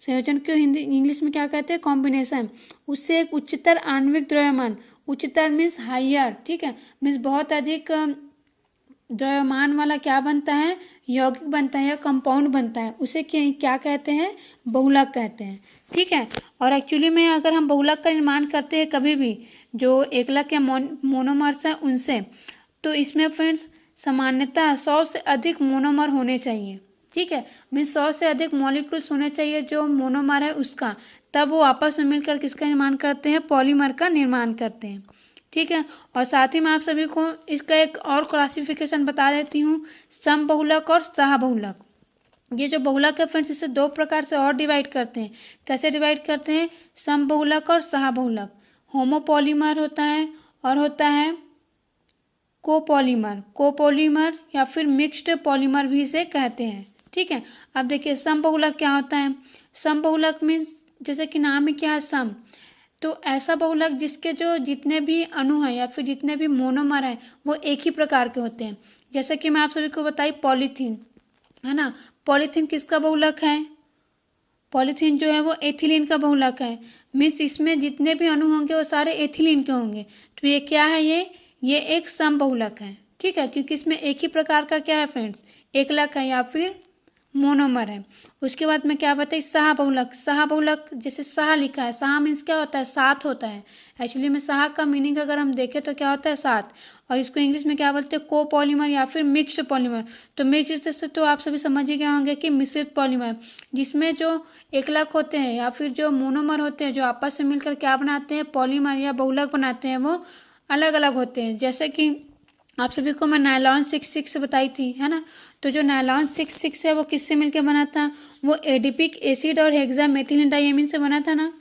संयोजन को हिंदी इंग्लिश में क्या कहते हैं? कॉम्बिनेशन। उससे एक उच्चतर आणविक द्रव्यमान, उच्चतर मीन्स हाइयर। ठीक है, मीन्स बहुत अधिक द्रव्यमान वाला क्या बनता है? यौगिक बनता है या कंपाउंड बनता है, उसे क्या कहते हैं? बहुलक कहते हैं। ठीक है, और एक्चुअली में अगर हम बहुलक का निर्माण करते हैं कभी भी जो एकलक या मोनोमर्स हैं उनसे, तो इसमें फ्रेंड्स सामान्यतः 100 से अधिक मोनोमर होने चाहिए। ठीक है, मीन्स 100 से अधिक मॉलिक्यूल्स होने चाहिए जो मोनोमर है उसका, तब वो आपस में मिलकर किसका निर्माण करते हैं? पॉलीमर का निर्माण करते हैं। ठीक है, और साथ ही मैं आप सभी को इसका एक और क्लासिफिकेशन बता देती हूँ, समबहुलक और सहबहुलक। ये जो बहुलक है फ्रेंड्स इसे दो प्रकार से और डिवाइड करते हैं। कैसे डिवाइड करते हैं? समबहुलक और सहबहुलक। होमोपॉलीमर होता है और होता है कोपॉलीमर, कोपॉलीमर या फिर मिक्स्ड पॉलीमर भी इसे कहते हैं। ठीक है, अब देखिए समबहुलक क्या होता है? समबहुलक मीन्स जैसे कि नाम ही क्या है? सम। तो ऐसा बहुलक जिसके जो जितने भी अणु हैं या फिर जितने भी मोनोमर हैं वो एक ही प्रकार के होते हैं। जैसे कि मैं आप सभी को बताई पॉलीथीन है ना, पॉलीथीन किसका बहुलक है? पॉलीथीन जो है वो एथिलीन का बहुलक है। मीन्स इसमें जितने भी अणु होंगे वो सारे एथिलीन के होंगे। तो ये क्या है? ये एक समबहुलक है। ठीक है, क्योंकि इसमें एक ही प्रकार का क्या है फ्रेंड्स? एकलक है या फिर मोनोमर है। उसके बाद में क्या बताइए? सहबहुलक। सहबहुलक जैसे सह लिखा है, सह मीन्स क्या होता है? सात होता है। एक्चुअली में सह का मीनिंग अगर हम देखें तो क्या होता है? सात। और इसको इंग्लिश में क्या बोलते हैं? कोपॉलीमर या फिर मिक्स्ड पॉलीमर। तो मिक्स्ड से तो आप सभी समझ ही गए होंगे कि मिश्रित पॉलीमर, जिसमें जो एकलक होते हैं या फिर जो मोनोमर होते हैं जो आपस में मिलकर क्या बनाते हैं? पॉलीमर या बहुलक बनाते हैं, वो अलग अलग होते हैं। जैसे कि आप सभी को मैं नायलॉन 66 बताई थी है ना, तो जो नायलॉन 66 है वो किससे मिलकर बना था? वो एडिपिक एसिड और हेक्सामेथिलीन डाइएमीन से बना था ना,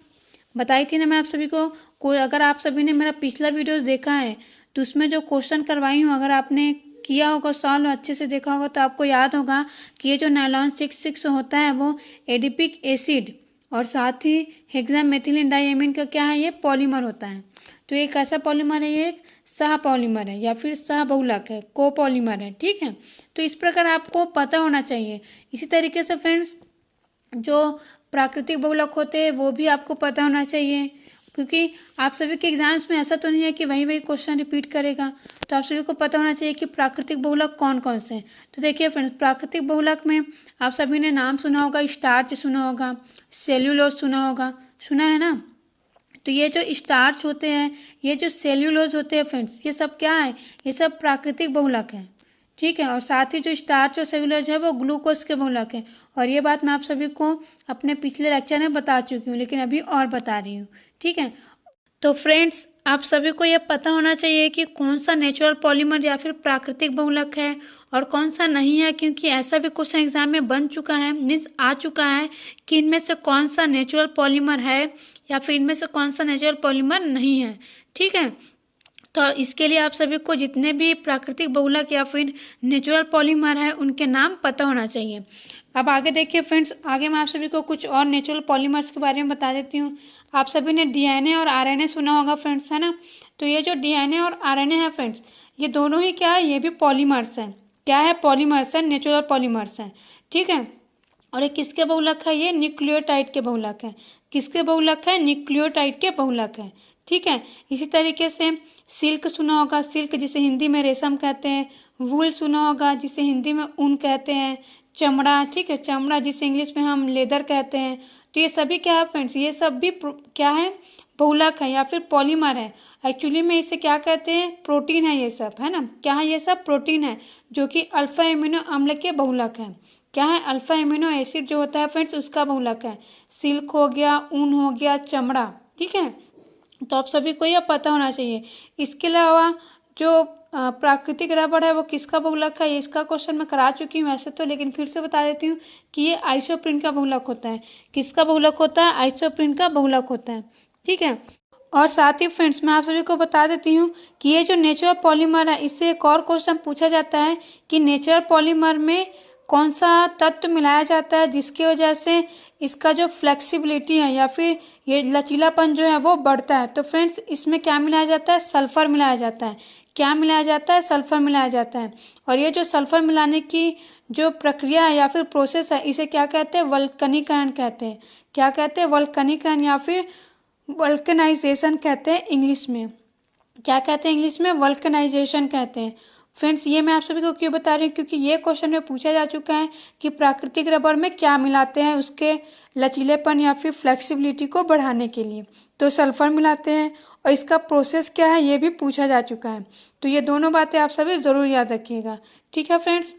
बताई थी ना मैं आप सभी को। कोई अगर आप सभी ने मेरा पिछला वीडियो देखा है तो उसमें जो क्वेश्चन करवाई हूँ, अगर आपने किया होगा सॉल्व, अच्छे से देखा होगा, तो आपको याद होगा कि ये जो नायलॉन 6 होता है वो एडिपिक एसिड और साथ ही हेक्सामेथिलीन डाइएमीन का क्या है, ये पॉलीमर होता है। तो ये कैसा पॉलीमर है, ये एक सह पॉलीमर है या फिर सह बहुलक है, कोपॉलीमर है। ठीक है, तो इस प्रकार आपको पता होना चाहिए। इसी तरीके से फ्रेंड्स जो प्राकृतिक बहुलक होते हैं वो भी आपको पता होना चाहिए, क्योंकि आप सभी के एग्जाम्स में ऐसा तो नहीं है कि वही वही क्वेश्चन रिपीट करेगा। तो आप सभी को पता होना चाहिए कि प्राकृतिक बहुलक कौन कौन से हैं। तो देखिए फ्रेंड्स, प्राकृतिक बहुलक में आप सभी ने नाम सुना होगा, स्टार्च सुना होगा, सेल्यूलोज सुना होगा, सुना है ना। तो ये जो स्टार्च होते हैं, ये जो सेल्यूलोज होते हैं फ्रेंड्स, ये सब क्या है, ये सब प्राकृतिक बहुलक है। ठीक है, और साथ ही जो स्टार्च और सेल्यूलोज है वो ग्लूकोज के बहुलक है। और ये बात मैं आप सभी को अपने पिछले लेक्चर में बता चुकी हूँ, लेकिन अभी और बता रही हूँ। ठीक है, तो फ्रेंड्स आप सभी को यह पता होना चाहिए कि कौन सा नेचुरल पॉलीमर या फिर प्राकृतिक बहुलक है और कौन सा नहीं है, क्योंकि ऐसा भी क्वेश्चन एग्जाम में बन चुका है, मीन्स आ चुका है कि इनमें से कौन सा नेचुरल पॉलीमर है या फिर इनमें से कौन सा नेचुरल पॉलीमर नहीं है। ठीक है, तो इसके लिए आप सभी को जितने भी प्राकृतिक बहुलक या फिर नेचुरल पॉलीमर है उनके नाम पता होना चाहिए। अब आगे देखिए फ्रेंड्स, आगे मैं आप सभी को कुछ और नेचुरल पॉलीमर्स के बारे में बता देती हूँ। आप सभी ने डीएनए और आरएनए सुना होगा फ्रेंड्स, है ना। तो ये जो डीएनए और आरएनए है फ्रेंड्स, ये दोनों ही क्या है, ये भी पॉलीमर्स हैं। क्या है, पॉलीमर्स है, नेचुरल पॉलीमर्स हैं। ठीक है, और ये किसके बहुलक है, ये न्यूक्लियोटाइड के बहुलक है। किसके बहुलक है, न्यूक्लियोटाइड के बहुलक है। ठीक है, इसी तरीके से सिल्क सुना होगा, सिल्क जिसे हिंदी में रेशम कहते हैं। वूल सुना होगा, जिसे हिंदी में ऊन कहते हैं। चमड़ा, ठीक है, चमड़ा जिसे इंग्लिश में हम लेदर कहते हैं। तो ये सभी क्या है फ्रेंड्स, ये सब भी क्या है, बहुलक है या फिर पॉलीमर है। एक्चुअली में इसे क्या कहते हैं, प्रोटीन है ये सब, है ना। क्या है, ये सब प्रोटीन है जो कि अल्फा एमिनो अम्ल के बहुलक है। क्या है, अल्फा एमिनो एसिड जो होता है फ्रेंड्स उसका बहुलक है। सिल्क हो गया, ऊन हो गया, चमड़ा। ठीक है, तो आप सभी को यह पता होना चाहिए। इसके अलावा जो प्राकृतिक रबड़ है वो किसका बहुलक है, इसका क्वेश्चन मैं करा चुकी हूँ वैसे तो, लेकिन फिर से बता देती हूँ कि ये आइसोप्रीन का बहुलक होता है। किसका बहुलक होता है, आइसोप्रीन का बहुलक होता है। ठीक है, और साथ ही फ्रेंड्स मैं आप सभी को बता देती हूँ कि ये जो नेचुरल पॉलीमर है, इससे एक और क्वेश्चन पूछा जाता है कि नेचुरल पॉलीमर में कौन सा तत्व मिलाया जाता है जिसकी वजह से इसका जो फ्लेक्सिबिलिटी है या फिर ये लचीलापन जो है वो बढ़ता है। तो फ्रेंड्स इसमें क्या मिलाया जाता है, सल्फर मिलाया जाता है। क्या मिलाया जाता है, सल्फर मिलाया जाता है। और ये जो सल्फर मिलाने की जो प्रक्रिया है या फिर प्रोसेस है, इसे क्या कहते हैं, वल्कनीकरण कहते हैं। क्या कहते हैं, वल्कनीकरण या फिर वल्कनाइजेशन कहते हैं इंग्लिश में। क्या कहते हैं इंग्लिश में, वल्कनाइजेशन कहते हैं। फ्रेंड्स ये मैं आप सभी को क्यों बता रही हूँ, क्योंकि ये क्वेश्चन में पूछा जा चुका है कि प्राकृतिक रबर में क्या मिलाते हैं उसके लचीलेपन या फिर फ्लेक्सिबिलिटी को बढ़ाने के लिए। तो सल्फर मिलाते हैं, और इसका प्रोसेस क्या है ये भी पूछा जा चुका है। तो ये दोनों बातें आप सभी ज़रूर याद रखिएगा। ठीक है फ्रेंड्स,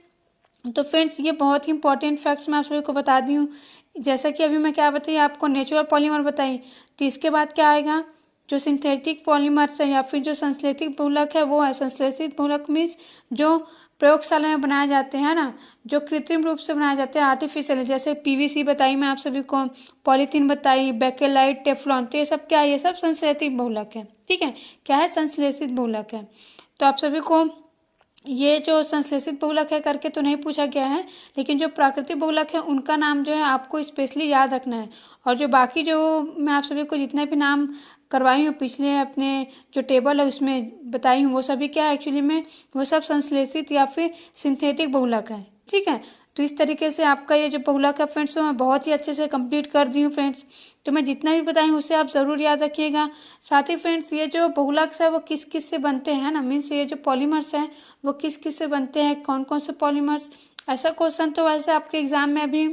तो फ्रेंड्स ये बहुत ही इंपॉर्टेंट फैक्ट्स मैं आप सभी को बता दी हूँ। जैसा कि अभी मैं क्या बताई, आपको नेचुरल पॉलीमर बताई, तो इसके बाद क्या आएगा, जो सिंथेटिक पॉलीमर्स है या फिर जो संश्लेषित बहुलक है वो है। संश्लेषित बहुलक मीन्स जो प्रयोगशाला में बनाए जाते हैं ना, जो कृत्रिम रूप से बनाए जाते हैं, आर्टिफिशियल, जैसे पीवीसी बताई मैं आप सभी को, पॉलीथीन बताई, बेकेलाइट, टेफ्लॉन, तो ये सब क्या है, ये सब संश्लेषित बहुलक है। ठीक है, क्या है, संश्लेषित बहुलक है। तो आप सभी को ये जो संश्लेषित बहुलक है करके तो नहीं पूछा गया है, लेकिन जो प्राकृतिक बहुलक है उनका नाम जो है आपको स्पेशली याद रखना है। और जो बाकी जो मैं आप सभी को जितने भी नाम करवाई हूँ पिछले अपने जो टेबल है उसमें बताई हूँ, वो सभी क्या है एक्चुअली में, वो सब संश्लेषित या फिर सिंथेटिक बहुलक है। ठीक है, तो इस तरीके से आपका ये जो बहुलक है फ्रेंड्स, मैं बहुत ही अच्छे से कंप्लीट कर दी हूँ फ्रेंड्स। तो मैं जितना भी बताई हूँ उसे आप ज़रूर याद रखिएगा। साथ ही फ्रेंड्स ये जो बहुलक है वो किस किस से बनते हैं ना, मीन्स ये जो पॉलीमर्स हैं वो किस किस से बनते हैं, कौन कौन से पॉलीमर्स, ऐसा क्वेश्चन तो वैसे आपके एग्जाम में अभी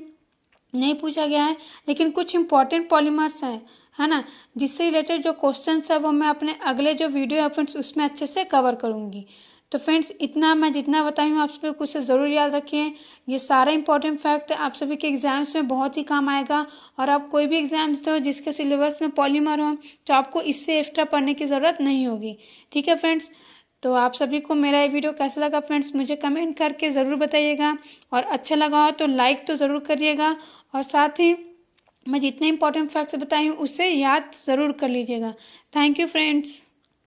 नहीं पूछा गया है, लेकिन कुछ इंपॉर्टेंट पॉलीमर्स हैं, है ना, जिससे रिलेटेड जो क्वेश्चंस है वो मैं अपने अगले जो वीडियो है फ्रेंड्स उसमें अच्छे से कवर करूँगी। तो फ्रेंड्स इतना मैं जितना बताई हूँ आप सभी को उसे ज़रूर याद रखिए। ये सारा इंपॉर्टेंट फैक्ट आप सभी के एग्जाम्स में बहुत ही काम आएगा। और आप कोई भी एग्जाम्स दो जिसके सिलेबस में पॉलीमर हो तो आपको इससे एक्स्ट्रा पढ़ने की ज़रूरत नहीं होगी। ठीक है फ्रेंड्स, तो आप सभी को मेरा ये वीडियो कैसा लगा फ्रेंड्स मुझे कमेंट करके ज़रूर बताइएगा, और अच्छा लगा हो तो लाइक तो ज़रूर करिएगा, और साथ ही मैं जितने इंपॉर्टेंट फैक्ट्स बताई हूँ उससे याद ज़रूर कर लीजिएगा। Thank you friends.